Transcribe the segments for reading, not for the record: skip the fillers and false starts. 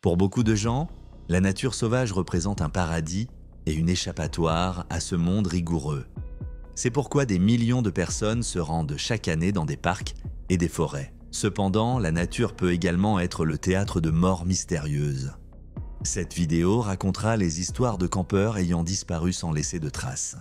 Pour beaucoup de gens, la nature sauvage représente un paradis et une échappatoire à ce monde rigoureux. C'est pourquoi des millions de personnes se rendent chaque année dans des parcs et des forêts. Cependant, la nature peut également être le théâtre de morts mystérieuses. Cette vidéo racontera les histoires de campeurs ayant disparu sans laisser de traces.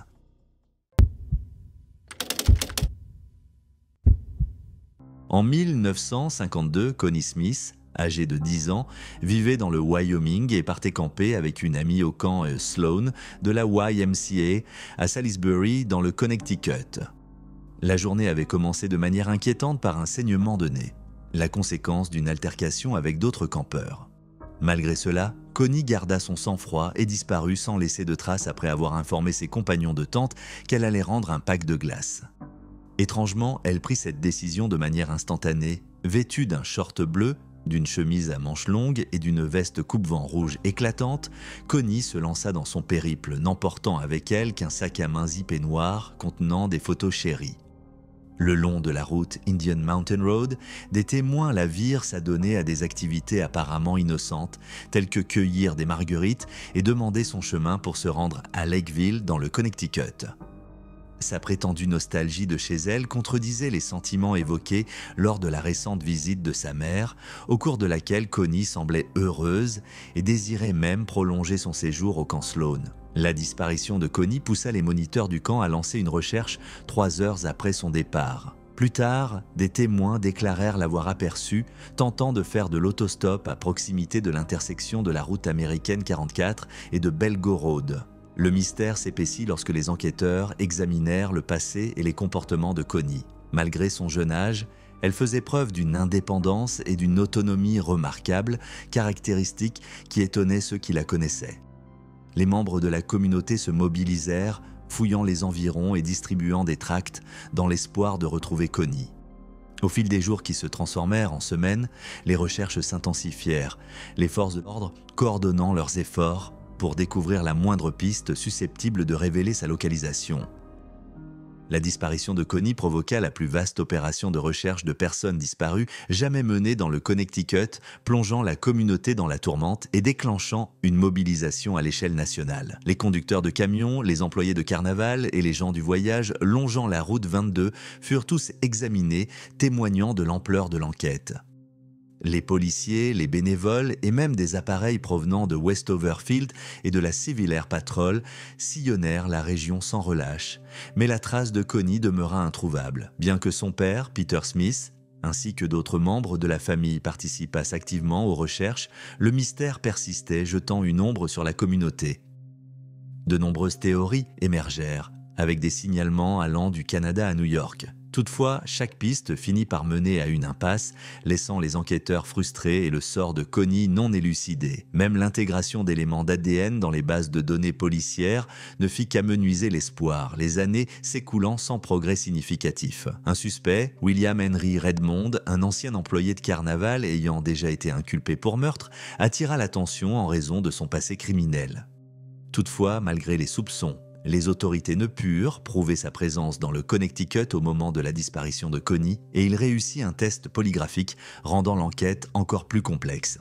En 1952, Connie Smith, âgée de 10 ans, vivait dans le Wyoming et partait camper avec une amie au camp Sloan de la YMCA à Salisbury dans le Connecticut. La journée avait commencé de manière inquiétante par un saignement de nez, la conséquence d'une altercation avec d'autres campeurs. Malgré cela, Connie garda son sang-froid et disparut sans laisser de traces après avoir informé ses compagnons de tente qu'elle allait rendre un pack de glace. Étrangement, elle prit cette décision de manière instantanée, vêtue d'un short bleu, d'une chemise à manches longues et d'une veste coupe-vent rouge éclatante. Connie se lança dans son périple, n'emportant avec elle qu'un sac à main zippé noir contenant des photos chéries. Le long de la route Indian Mountain Road, des témoins la virent s'adonner à des activités apparemment innocentes, telles que cueillir des marguerites et demander son chemin pour se rendre à Lakeville dans le Connecticut. Sa prétendue nostalgie de chez elle contredisait les sentiments évoqués lors de la récente visite de sa mère, au cours de laquelle Connie semblait heureuse et désirait même prolonger son séjour au camp Sloan. La disparition de Connie poussa les moniteurs du camp à lancer une recherche 3 heures après son départ. Plus tard, des témoins déclarèrent l'avoir aperçue tentant de faire de l'autostop à proximité de l'intersection de la route américaine 44 et de Belgorod. Le mystère s'épaissit lorsque les enquêteurs examinèrent le passé et les comportements de Connie. Malgré son jeune âge, elle faisait preuve d'une indépendance et d'une autonomie remarquables, caractéristiques qui étonnaient ceux qui la connaissaient. Les membres de la communauté se mobilisèrent, fouillant les environs et distribuant des tracts dans l'espoir de retrouver Connie. Au fil des jours qui se transformèrent en semaines, les recherches s'intensifièrent, les forces de l'ordre coordonnant leurs efforts pour découvrir la moindre piste susceptible de révéler sa localisation. La disparition de Connie provoqua la plus vaste opération de recherche de personnes disparues jamais menée dans le Connecticut, plongeant la communauté dans la tourmente et déclenchant une mobilisation à l'échelle nationale. Les conducteurs de camions, les employés de carnaval et les gens du voyage longeant la route 22 furent tous examinés, témoignant de l'ampleur de l'enquête. Les policiers, les bénévoles et même des appareils provenant de Westoverfield et de la Civil Air Patrol sillonnèrent la région sans relâche, mais la trace de Connie demeura introuvable. Bien que son père, Peter Smith, ainsi que d'autres membres de la famille participassent activement aux recherches, le mystère persistait, jetant une ombre sur la communauté. De nombreuses théories émergèrent, avec des signalements allant du Canada à New York. Toutefois, chaque piste finit par mener à une impasse, laissant les enquêteurs frustrés et le sort de Connie non élucidé. Même l'intégration d'éléments d'ADN dans les bases de données policières ne fit qu'amenuiser l'espoir, les années s'écoulant sans progrès significatif. Un suspect, William Henry Redmond, un ancien employé de carnaval ayant déjà été inculpé pour meurtre, attira l'attention en raison de son passé criminel. Toutefois, malgré les soupçons, les autorités ne purent prouver sa présence dans le Connecticut au moment de la disparition de Connie et il réussit un test polygraphique rendant l'enquête encore plus complexe.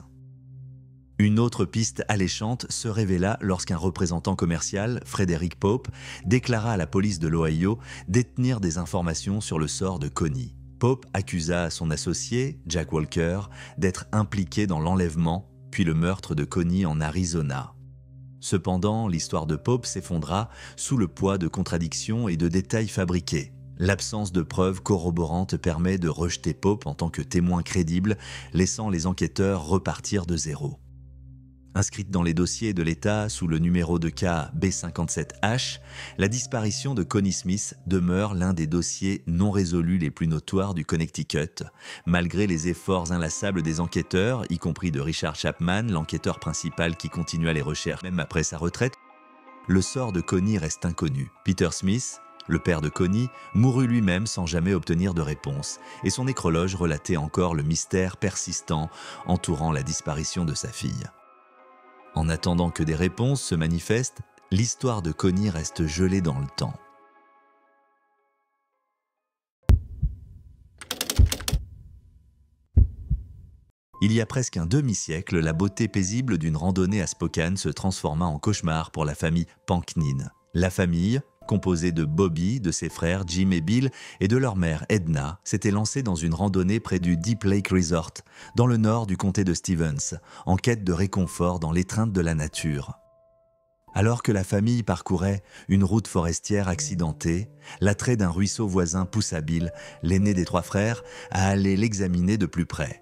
Une autre piste alléchante se révéla lorsqu'un représentant commercial, Frederick Pope, déclara à la police de l'Ohio détenir des informations sur le sort de Connie. Pope accusa son associé, Jack Walker, d'être impliqué dans l'enlèvement puis le meurtre de Connie en Arizona. Cependant, l'histoire de Pope s'effondra sous le poids de contradictions et de détails fabriqués. L'absence de preuves corroborantes permet de rejeter Pope en tant que témoin crédible, laissant les enquêteurs repartir de zéro. Inscrite dans les dossiers de l'État sous le numéro de cas B57H, la disparition de Connie Smith demeure l'un des dossiers non résolus les plus notoires du Connecticut. Malgré les efforts inlassables des enquêteurs, y compris de Richard Chapman, l'enquêteur principal qui continua les recherches même après sa retraite, le sort de Connie reste inconnu. Peter Smith, le père de Connie, mourut lui-même sans jamais obtenir de réponse, et son nécrologe relatait encore le mystère persistant entourant la disparition de sa fille. En attendant que des réponses se manifestent, l'histoire de Connie reste gelée dans le temps. Il y a presque un demi-siècle, la beauté paisible d'une randonnée à Spokane se transforma en cauchemar pour la famille Panknin. La famille, composée de Bobby, de ses frères Jim et Bill et de leur mère Edna, s'était lancée dans une randonnée près du Deep Lake Resort, dans le nord du comté de Stevens, en quête de réconfort dans l'étreinte de la nature. Alors que la famille parcourait une route forestière accidentée, l'attrait d'un ruisseau voisin poussa Bill, l'aîné des trois frères, à aller l'examiner de plus près.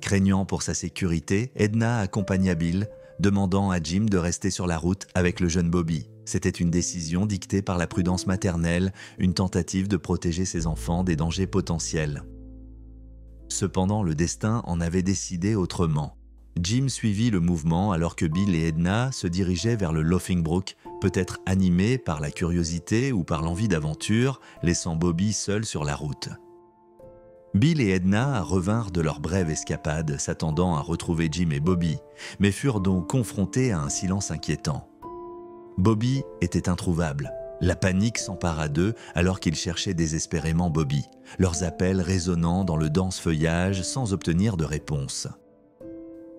Craignant pour sa sécurité, Edna accompagna Bill, demandant à Jim de rester sur la route avec le jeune Bobby. C'était une décision dictée par la prudence maternelle, une tentative de protéger ses enfants des dangers potentiels. Cependant, le destin en avait décidé autrement. Jim suivit le mouvement alors que Bill et Edna se dirigeaient vers le Laughing Brook, peut-être animés par la curiosité ou par l'envie d'aventure, laissant Bobby seul sur la route. Bill et Edna revinrent de leur brève escapade, s'attendant à retrouver Jim et Bobby, mais furent donc confrontés à un silence inquiétant. Bobby était introuvable. La panique s'empara d'eux alors qu'ils cherchaient désespérément Bobby, leurs appels résonnant dans le dense feuillage sans obtenir de réponse.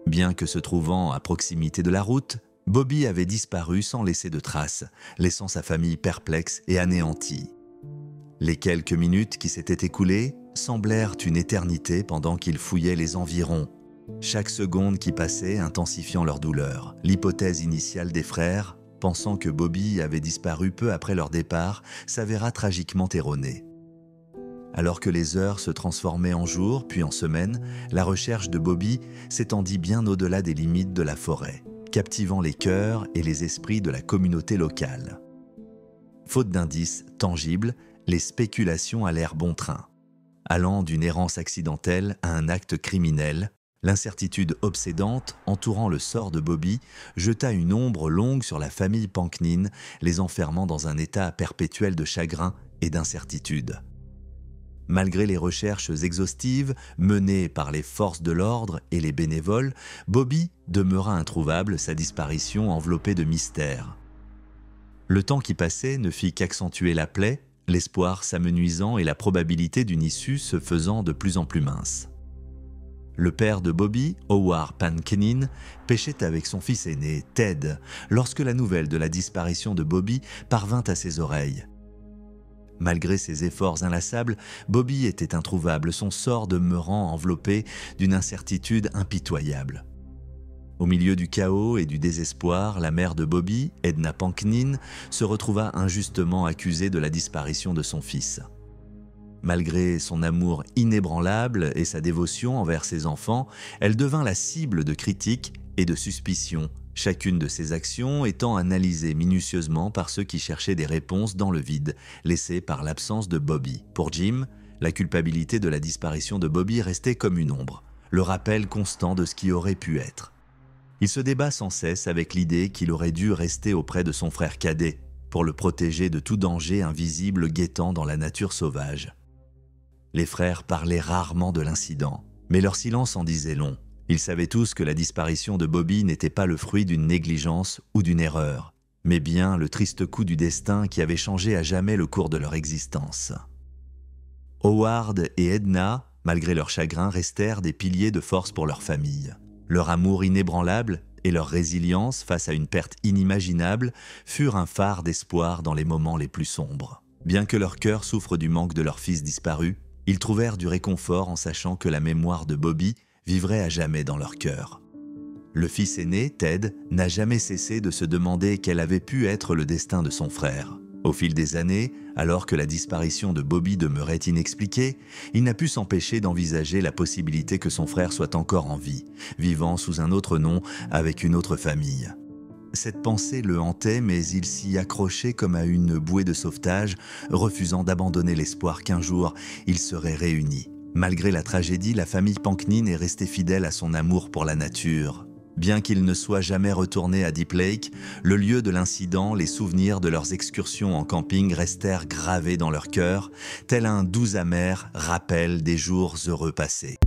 Bien que se trouvant à proximité de la route, Bobby avait disparu sans laisser de traces, laissant sa famille perplexe et anéantie. Les quelques minutes qui s'étaient écoulées semblèrent une éternité pendant qu'ils fouillaient les environs, chaque seconde qui passait intensifiant leur douleur. L'hypothèse initiale des frères, pensant que Bobby avait disparu peu après leur départ, s'avéra tragiquement erronée. Alors que les heures se transformaient en jours, puis en semaines, la recherche de Bobby s'étendit bien au-delà des limites de la forêt, captivant les cœurs et les esprits de la communauté locale. Faute d'indices tangibles, les spéculations allèrent bon train. Allant d'une errance accidentelle à un acte criminel, l'incertitude obsédante entourant le sort de Bobby jeta une ombre longue sur la famille Panknin, les enfermant dans un état perpétuel de chagrin et d'incertitude. Malgré les recherches exhaustives menées par les forces de l'ordre et les bénévoles, Bobby demeura introuvable, sa disparition enveloppée de mystère. Le temps qui passait ne fit qu'accentuer la plaie, l'espoir s'amenuisant et la probabilité d'une issue se faisant de plus en plus mince. Le père de Bobby, Howard Panknin, pêchait avec son fils aîné, Ted, lorsque la nouvelle de la disparition de Bobby parvint à ses oreilles. Malgré ses efforts inlassables, Bobby était introuvable, son sort demeurant enveloppé d'une incertitude impitoyable. Au milieu du chaos et du désespoir, la mère de Bobby, Edna Panknin, se retrouva injustement accusée de la disparition de son fils. Malgré son amour inébranlable et sa dévotion envers ses enfants, elle devint la cible de critiques et de suspicions, chacune de ses actions étant analysée minutieusement par ceux qui cherchaient des réponses dans le vide, laissées par l'absence de Bobby. Pour Jim, la culpabilité de la disparition de Bobby restait comme une ombre, le rappel constant de ce qui aurait pu être. Il se débat sans cesse avec l'idée qu'il aurait dû rester auprès de son frère cadet, pour le protéger de tout danger invisible guettant dans la nature sauvage. Les frères parlaient rarement de l'incident, mais leur silence en disait long. Ils savaient tous que la disparition de Bobby n'était pas le fruit d'une négligence ou d'une erreur, mais bien le triste coup du destin qui avait changé à jamais le cours de leur existence. Howard et Edna, malgré leur chagrin, restèrent des piliers de force pour leur famille. Leur amour inébranlable et leur résilience face à une perte inimaginable furent un phare d'espoir dans les moments les plus sombres. Bien que leur cœur souffre du manque de leur fils disparu, ils trouvèrent du réconfort en sachant que la mémoire de Bobby vivrait à jamais dans leur cœur. Le fils aîné, Ted, n'a jamais cessé de se demander quel avait pu être le destin de son frère. Au fil des années, alors que la disparition de Bobby demeurait inexpliquée, il n'a pu s'empêcher d'envisager la possibilité que son frère soit encore en vie, vivant sous un autre nom avec une autre famille. Cette pensée le hantait, mais il s'y accrochait comme à une bouée de sauvetage, refusant d'abandonner l'espoir qu'un jour, ils seraient réunis. Malgré la tragédie, la famille Panknin est restée fidèle à son amour pour la nature. Bien qu'ils ne soient jamais retournés à Deep Lake, le lieu de l'incident, les souvenirs de leurs excursions en camping restèrent gravés dans leur cœur, tel un doux amer rappel des jours heureux passés.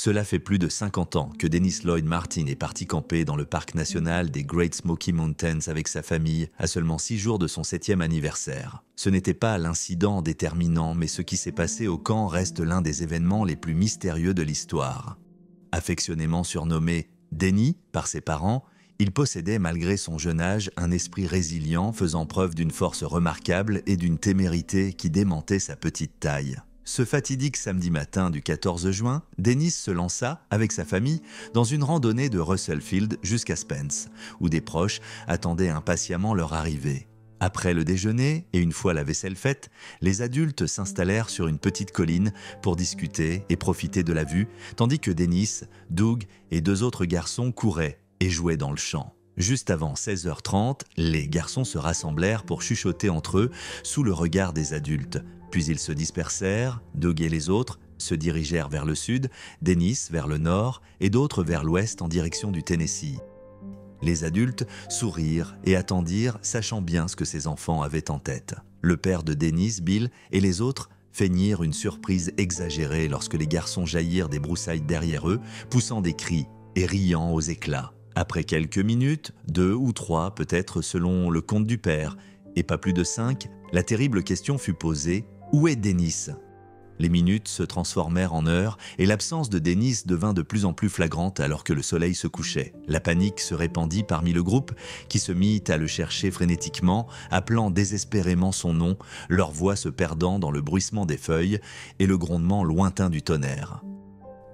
Cela fait plus de 50 ans que Dennis Lloyd Martin est parti camper dans le parc national des Great Smoky Mountains avec sa famille à seulement 6 jours de son 7e anniversaire. Ce n'était pas l'incident déterminant, mais ce qui s'est passé au camp reste l'un des événements les plus mystérieux de l'histoire. Affectionnément surnommé Denny par ses parents, il possédait malgré son jeune âge un esprit résilient faisant preuve d'une force remarquable et d'une témérité qui démentait sa petite taille. Ce fatidique samedi matin du 14 juin, Dennis se lança, avec sa famille, dans une randonnée de Russell Field jusqu'à Spence, où des proches attendaient impatiemment leur arrivée. Après le déjeuner, et une fois la vaisselle faite, les adultes s'installèrent sur une petite colline pour discuter et profiter de la vue, tandis que Dennis, Doug et 2 autres garçons couraient et jouaient dans le champ. Juste avant 16h30, les garçons se rassemblèrent pour chuchoter entre eux sous le regard des adultes. Puis ils se dispersèrent, Doug et les autres se dirigèrent vers le sud, Dennis vers le nord et d'autres vers l'ouest en direction du Tennessee. Les adultes sourirent et attendirent, sachant bien ce que ces enfants avaient en tête. Le père de Dennis, Bill, et les autres feignirent une surprise exagérée lorsque les garçons jaillirent des broussailles derrière eux, poussant des cris et riant aux éclats. Après quelques minutes, 2 ou 3 peut-être selon le compte du père, et pas plus de 5, la terrible question fut posée: où est Dennis ? Les minutes se transformèrent en heures et l'absence de Dennis devint de plus en plus flagrante alors que le soleil se couchait. La panique se répandit parmi le groupe qui se mit à le chercher frénétiquement, appelant désespérément son nom, leur voix se perdant dans le bruissement des feuilles et le grondement lointain du tonnerre.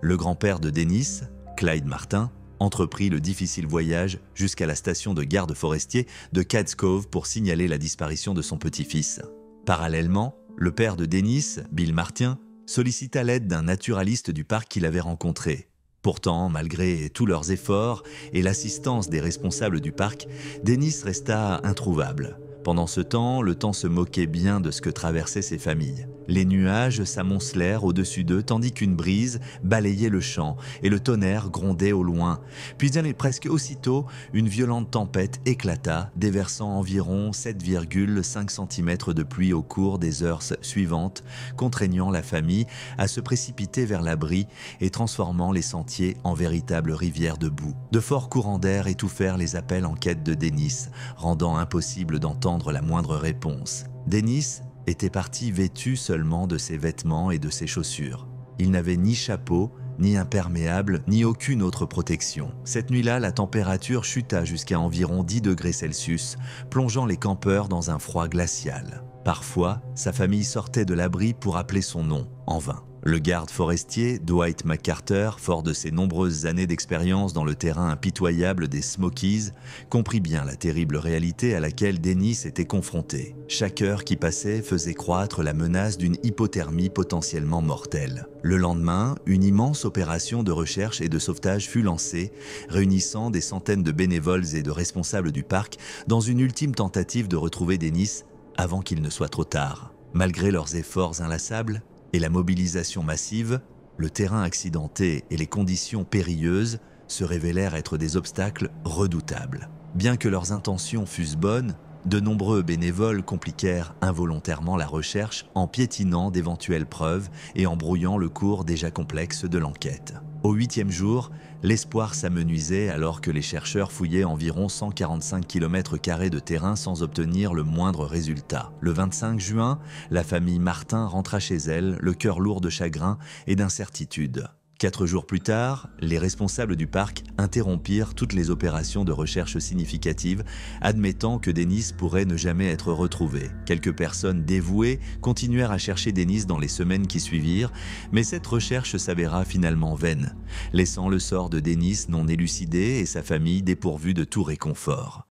Le grand-père de Dennis, Clyde Martin, entreprit le difficile voyage jusqu'à la station de garde forestier de Cad's Cove pour signaler la disparition de son petit-fils. Parallèlement, le père de Dennis, Bill Martin, sollicita l'aide d'un naturaliste du parc qu'il avait rencontré. Pourtant, malgré tous leurs efforts et l'assistance des responsables du parc, Dennis resta introuvable. Pendant ce temps, le temps se moquait bien de ce que traversaient ces familles. Les nuages s'amoncelèrent au-dessus d'eux tandis qu'une brise balayait le champ et le tonnerre grondait au loin. Puis presque aussitôt, une violente tempête éclata, déversant environ 7,5 cm de pluie au cours des heures suivantes, contraignant la famille à se précipiter vers l'abri et transformant les sentiers en véritables rivières de boue. De forts courants d'air étouffèrent les appels en quête de Dennis, rendant impossible d'entendre la moindre réponse. Dennis était parti vêtu seulement de ses vêtements et de ses chaussures. Il n'avait ni chapeau, ni imperméable, ni aucune autre protection. Cette nuit-là, la température chuta jusqu'à environ 10 degrés Celsius, plongeant les campeurs dans un froid glacial. Parfois, sa famille sortait de l'abri pour appeler son nom, en vain. Le garde forestier, Dwight McCarter, fort de ses nombreuses années d'expérience dans le terrain impitoyable des Smokies, comprit bien la terrible réalité à laquelle Dennis était confronté. Chaque heure qui passait faisait croître la menace d'une hypothermie potentiellement mortelle. Le lendemain, une immense opération de recherche et de sauvetage fut lancée, réunissant des centaines de bénévoles et de responsables du parc dans une ultime tentative de retrouver Dennis avant qu'il ne soit trop tard. Malgré leurs efforts inlassables, et la mobilisation massive, le terrain accidenté et les conditions périlleuses se révélèrent être des obstacles redoutables. Bien que leurs intentions fussent bonnes, de nombreux bénévoles compliquèrent involontairement la recherche en piétinant d'éventuelles preuves et en brouillant le cours déjà complexe de l'enquête. Au 8e jour, l'espoir s'amenuisait alors que les chercheurs fouillaient environ 145 km² de terrain sans obtenir le moindre résultat. Le 25 juin, la famille Martin rentra chez elle, le cœur lourd de chagrin et d'incertitude. 4 jours plus tard, les responsables du parc interrompirent toutes les opérations de recherche significatives, admettant que Dennis pourrait ne jamais être retrouvé. Quelques personnes dévouées continuèrent à chercher Dennis dans les semaines qui suivirent, mais cette recherche s'avéra finalement vaine, laissant le sort de Dennis non élucidé et sa famille dépourvue de tout réconfort.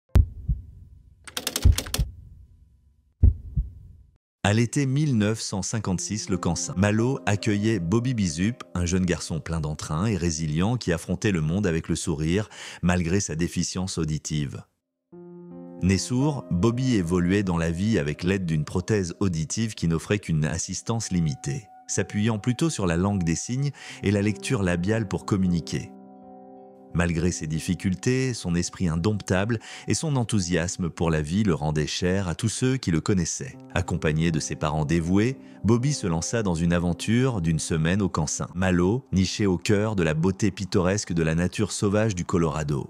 À l'été 1956, le camp Malo accueillait Bobby Bizup, un jeune garçon plein d'entrain et résilient qui affrontait le monde avec le sourire, malgré sa déficience auditive. Né sourd, Bobby évoluait dans la vie avec l'aide d'une prothèse auditive qui n'offrait qu'une assistance limitée, s'appuyant plutôt sur la langue des signes et la lecture labiale pour communiquer. Malgré ses difficultés, son esprit indomptable et son enthousiasme pour la vie le rendaient cher à tous ceux qui le connaissaient. Accompagné de ses parents dévoués, Bobby se lança dans une aventure d'une semaine au camp Saint-Malo, niché au cœur de la beauté pittoresque de la nature sauvage du Colorado.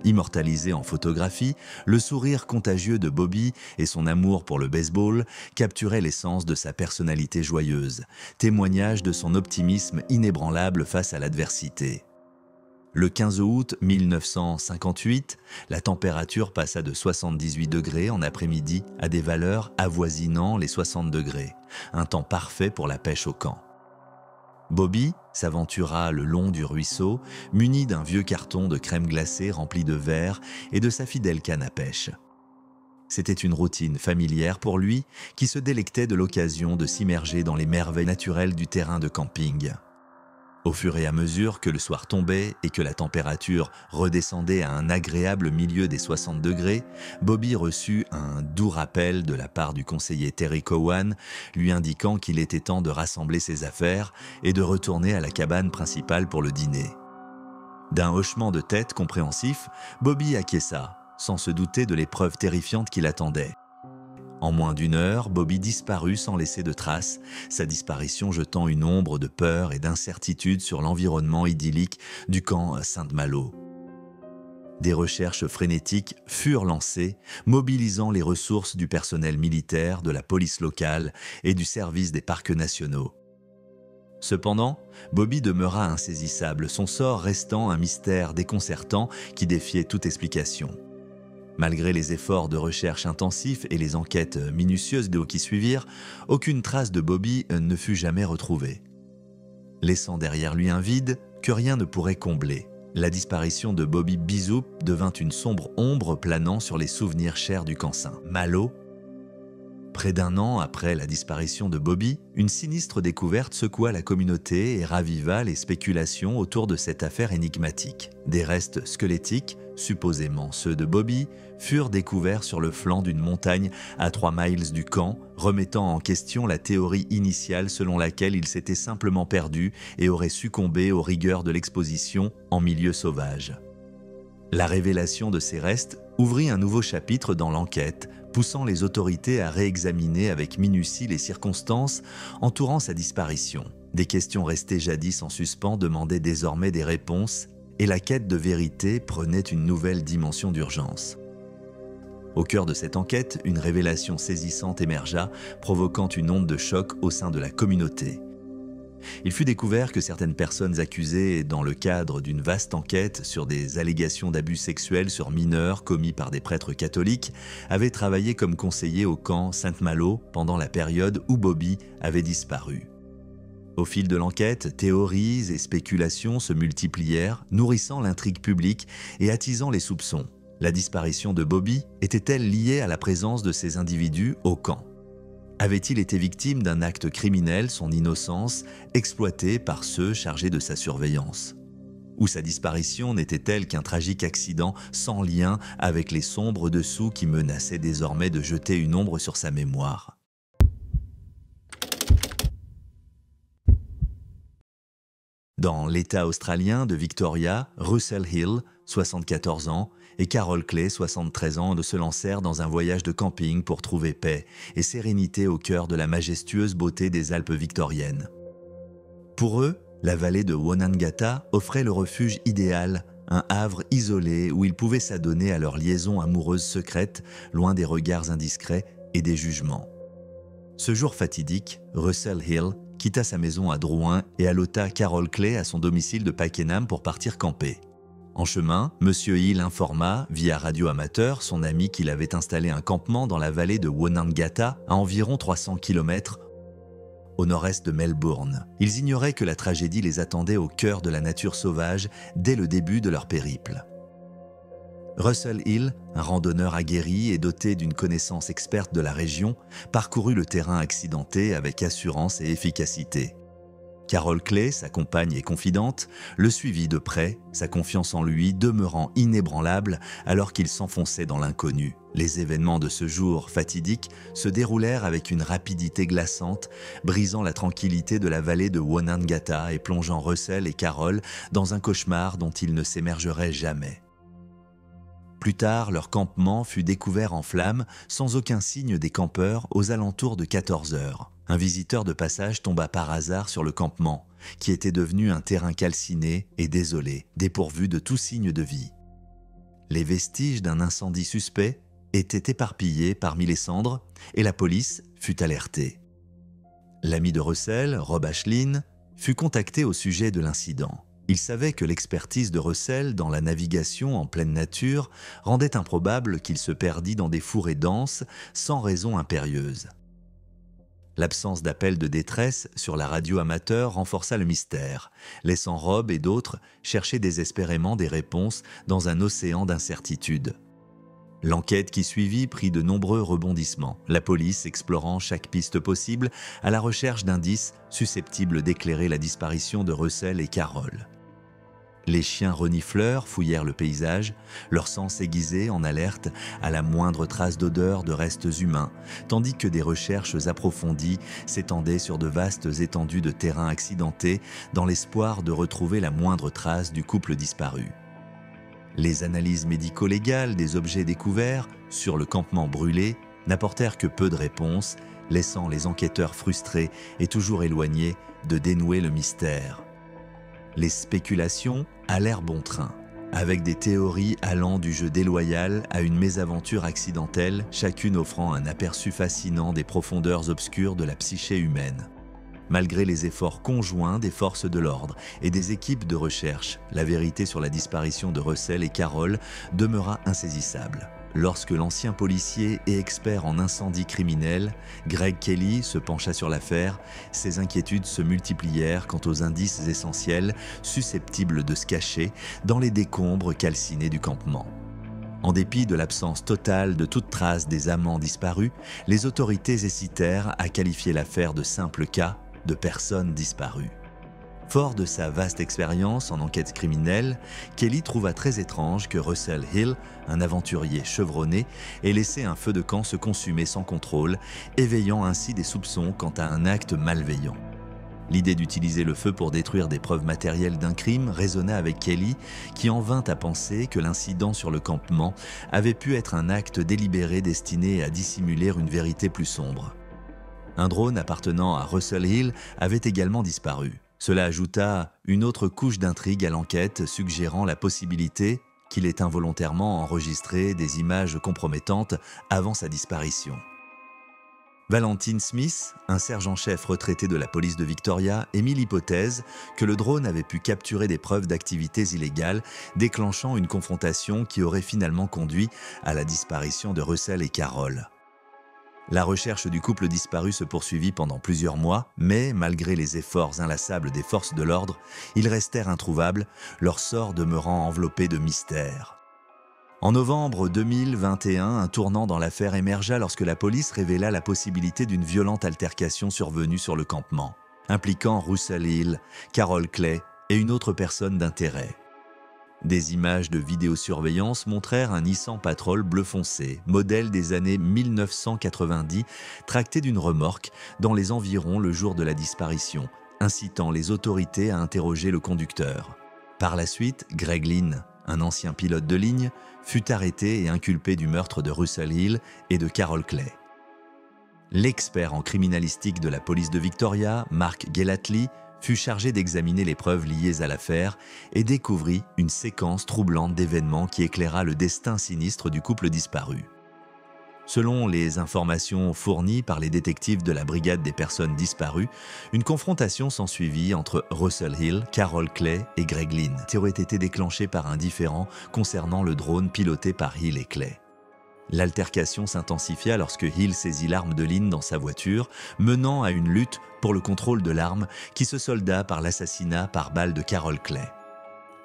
Immortalisé en photographie, le sourire contagieux de Bobby et son amour pour le baseball capturaient l'essence de sa personnalité joyeuse, témoignage de son optimisme inébranlable face à l'adversité. Le 15 août 1958, la température passa de 78 degrés en après-midi à des valeurs avoisinant les 60 degrés, un temps parfait pour la pêche au camp. Bobby s'aventura le long du ruisseau, muni d'un vieux carton de crème glacée rempli de verre et de sa fidèle canne à pêche. C'était une routine familière pour lui qui se délectait de l'occasion de s'immerger dans les merveilles naturelles du terrain de camping. Au fur et à mesure que le soir tombait et que la température redescendait à un agréable milieu des 60 degrés, Bobby reçut un doux rappel de la part du conseiller Terry Cowan, lui indiquant qu'il était temps de rassembler ses affaires et de retourner à la cabane principale pour le dîner. D'un hochement de tête compréhensif, Bobby acquiesça, sans se douter de l'épreuve terrifiante qui l'attendait. En moins d'une heure, Bobby disparut sans laisser de traces, sa disparition jetant une ombre de peur et d'incertitude sur l'environnement idyllique du camp Saint-Malo. Des recherches frénétiques furent lancées, mobilisant les ressources du personnel militaire, de la police locale et du service des parcs nationaux. Cependant, Bobby demeura insaisissable, son sort restant un mystère déconcertant qui défiait toute explication. Malgré les efforts de recherche intensifs et les enquêtes minutieuses qui suivirent, aucune trace de Bobby ne fut jamais retrouvée. Laissant derrière lui un vide que rien ne pourrait combler, la disparition de Bobby Bisoup devint une sombre ombre planant sur les souvenirs chers du camp Saint-Malo. Près d'un an après la disparition de Bobby, une sinistre découverte secoua la communauté et raviva les spéculations autour de cette affaire énigmatique. Des restes squelettiques, supposément ceux de Bobby, furent découverts sur le flanc d'une montagne à 3 miles du camp, remettant en question la théorie initiale selon laquelle il s'était simplement perdu et aurait succombé aux rigueurs de l'exposition en milieu sauvage. La révélation de ces restes ouvrit un nouveau chapitre dans l'enquête, poussant les autorités à réexaminer avec minutie les circonstances entourant sa disparition. Des questions restées jadis en suspens demandaient désormais des réponses, et la quête de vérité prenait une nouvelle dimension d'urgence. Au cœur de cette enquête, une révélation saisissante émergea, provoquant une onde de choc au sein de la communauté. Il fut découvert que certaines personnes accusées dans le cadre d'une vaste enquête sur des allégations d'abus sexuels sur mineurs commis par des prêtres catholiques avaient travaillé comme conseillers au camp Saint-Malo pendant la période où Bobby avait disparu. Au fil de l'enquête, théories et spéculations se multiplièrent, nourrissant l'intrigue publique et attisant les soupçons. La disparition de Bobby était-elle liée à la présence de ces individus au camp ? Avait-il été victime d'un acte criminel, son innocence, exploitée par ceux chargés de sa surveillance ? Ou sa disparition n'était-elle qu'un tragique accident sans lien avec les sombres dessous qui menaçaient désormais de jeter une ombre sur sa mémoire ? Dans l'État australien de Victoria, Russell Hill, 74 ans, et Carol Clay, 73 ans, se lancèrent dans un voyage de camping pour trouver paix et sérénité au cœur de la majestueuse beauté des Alpes victoriennes. Pour eux, la vallée de Wonangata offrait le refuge idéal, un havre isolé où ils pouvaient s'adonner à leur liaison amoureuse secrète, loin des regards indiscrets et des jugements. Ce jour fatidique, Russell Hill quitta sa maison à Drouin et allota Carol Clay à son domicile de Pakenham pour partir camper. En chemin, M. Hill informa, via radio amateur, son ami qu'il avait installé un campement dans la vallée de Wonangata, à environ 300 km au nord-est de Melbourne. Ils ignoraient que la tragédie les attendait au cœur de la nature sauvage dès le début de leur périple. Russell Hill, un randonneur aguerri et doté d'une connaissance experte de la région, parcourut le terrain accidenté avec assurance et efficacité. Carol Clay, sa compagne et confidente, le suivit de près, sa confiance en lui demeurant inébranlable alors qu'il s'enfonçait dans l'inconnu. Les événements de ce jour fatidique se déroulèrent avec une rapidité glaçante, brisant la tranquillité de la vallée de Onondaga et plongeant Russell et Carol dans un cauchemar dont ils ne s'émergeraient jamais. Plus tard, leur campement fut découvert en flammes, sans aucun signe des campeurs, aux alentours de 14 heures. Un visiteur de passage tomba par hasard sur le campement, qui était devenu un terrain calciné et désolé, dépourvu de tout signe de vie. Les vestiges d'un incendie suspect étaient éparpillés parmi les cendres et la police fut alertée. L'ami de Russell, Rob Ashlin, fut contacté au sujet de l'incident. Il savait que l'expertise de Russell dans la navigation en pleine nature rendait improbable qu'il se perdît dans des fourrés denses sans raison impérieuse. L'absence d'appel de détresse sur la radio amateur renforça le mystère, laissant Rob et d'autres chercher désespérément des réponses dans un océan d'incertitudes. L'enquête qui suivit prit de nombreux rebondissements, la police explorant chaque piste possible à la recherche d'indices susceptibles d'éclairer la disparition de Russell et Carol. Les chiens renifleurs fouillèrent le paysage, leur sens aiguisé en alerte à la moindre trace d'odeur de restes humains, tandis que des recherches approfondies s'étendaient sur de vastes étendues de terrain accidentés dans l'espoir de retrouver la moindre trace du couple disparu. Les analyses médico-légales des objets découverts sur le campement brûlé n'apportèrent que peu de réponses, laissant les enquêteurs frustrés et toujours éloignés de dénouer le mystère. Les spéculations allèrent bon train, avec des théories allant du jeu déloyal à une mésaventure accidentelle, chacune offrant un aperçu fascinant des profondeurs obscures de la psyché humaine. Malgré les efforts conjoints des forces de l'ordre et des équipes de recherche, la vérité sur la disparition de Russell et Carol demeura insaisissable. Lorsque l'ancien policier et expert en incendie criminel, Greg Kelly, se pencha sur l'affaire, ses inquiétudes se multiplièrent quant aux indices essentiels susceptibles de se cacher dans les décombres calcinés du campement. En dépit de l'absence totale de toute trace des amants disparus, les autorités hésitèrent à qualifier l'affaire de simple cas de personnes disparues. Fort de sa vaste expérience en enquête criminelle, Kelly trouva très étrange que Russell Hill, un aventurier chevronné, ait laissé un feu de camp se consumer sans contrôle, éveillant ainsi des soupçons quant à un acte malveillant. L'idée d'utiliser le feu pour détruire des preuves matérielles d'un crime résonna avec Kelly, qui en vint à penser que l'incident sur le campement avait pu être un acte délibéré destiné à dissimuler une vérité plus sombre. Un drone appartenant à Russell Hill avait également disparu. Cela ajouta une autre couche d'intrigue à l'enquête, suggérant la possibilité qu'il ait involontairement enregistré des images compromettantes avant sa disparition. Valentine Smith, un sergent-chef retraité de la police de Victoria, émit l'hypothèse que le drone avait pu capturer des preuves d'activités illégales, déclenchant une confrontation qui aurait finalement conduit à la disparition de Russell et Carol. La recherche du couple disparu se poursuivit pendant plusieurs mois, mais malgré les efforts inlassables des forces de l'ordre, ils restèrent introuvables, leur sort demeurant enveloppé de mystère. En novembre 2021, un tournant dans l'affaire émergea lorsque la police révéla la possibilité d'une violente altercation survenue sur le campement, impliquant Russell Hill, Carol Clay et une autre personne d'intérêt. Des images de vidéosurveillance montrèrent un Nissan Patrol bleu foncé, modèle des années 1990, tracté d'une remorque dans les environs le jour de la disparition, incitant les autorités à interroger le conducteur. Par la suite, Greg Lynn, un ancien pilote de ligne, fut arrêté et inculpé du meurtre de Russell Hill et de Carol Clay. L'expert en criminalistique de la police de Victoria, Mark Gellatley, fut chargé d'examiner les preuves liées à l'affaire et découvrit une séquence troublante d'événements qui éclaira le destin sinistre du couple disparu. Selon les informations fournies par les détectives de la brigade des personnes disparues, une confrontation s'ensuivit entre Russell Hill, Carol Clay et Greg Lynn, qui aurait été déclenchée par un différend concernant le drone piloté par Hill et Clay. L'altercation s'intensifia lorsque Hill saisit l'arme de Lynn dans sa voiture, menant à une lutte pour le contrôle de l'arme qui se solda par l'assassinat par balle de Carol Clay.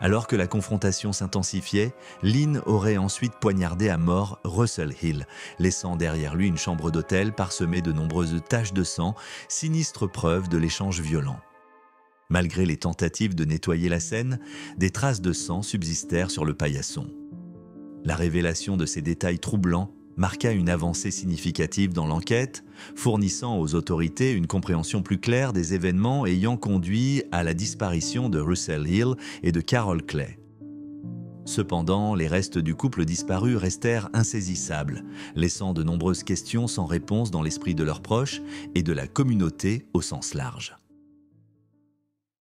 Alors que la confrontation s'intensifiait, Lynn aurait ensuite poignardé à mort Russell Hill, laissant derrière lui une chambre d'hôtel parsemée de nombreuses taches de sang, sinistre preuve de l'échange violent. Malgré les tentatives de nettoyer la scène, des traces de sang subsistèrent sur le paillasson. La révélation de ces détails troublants marqua une avancée significative dans l'enquête, fournissant aux autorités une compréhension plus claire des événements ayant conduit à la disparition de Russell Hill et de Carol Clay. Cependant, les restes du couple disparu restèrent insaisissables, laissant de nombreuses questions sans réponse dans l'esprit de leurs proches et de la communauté au sens large.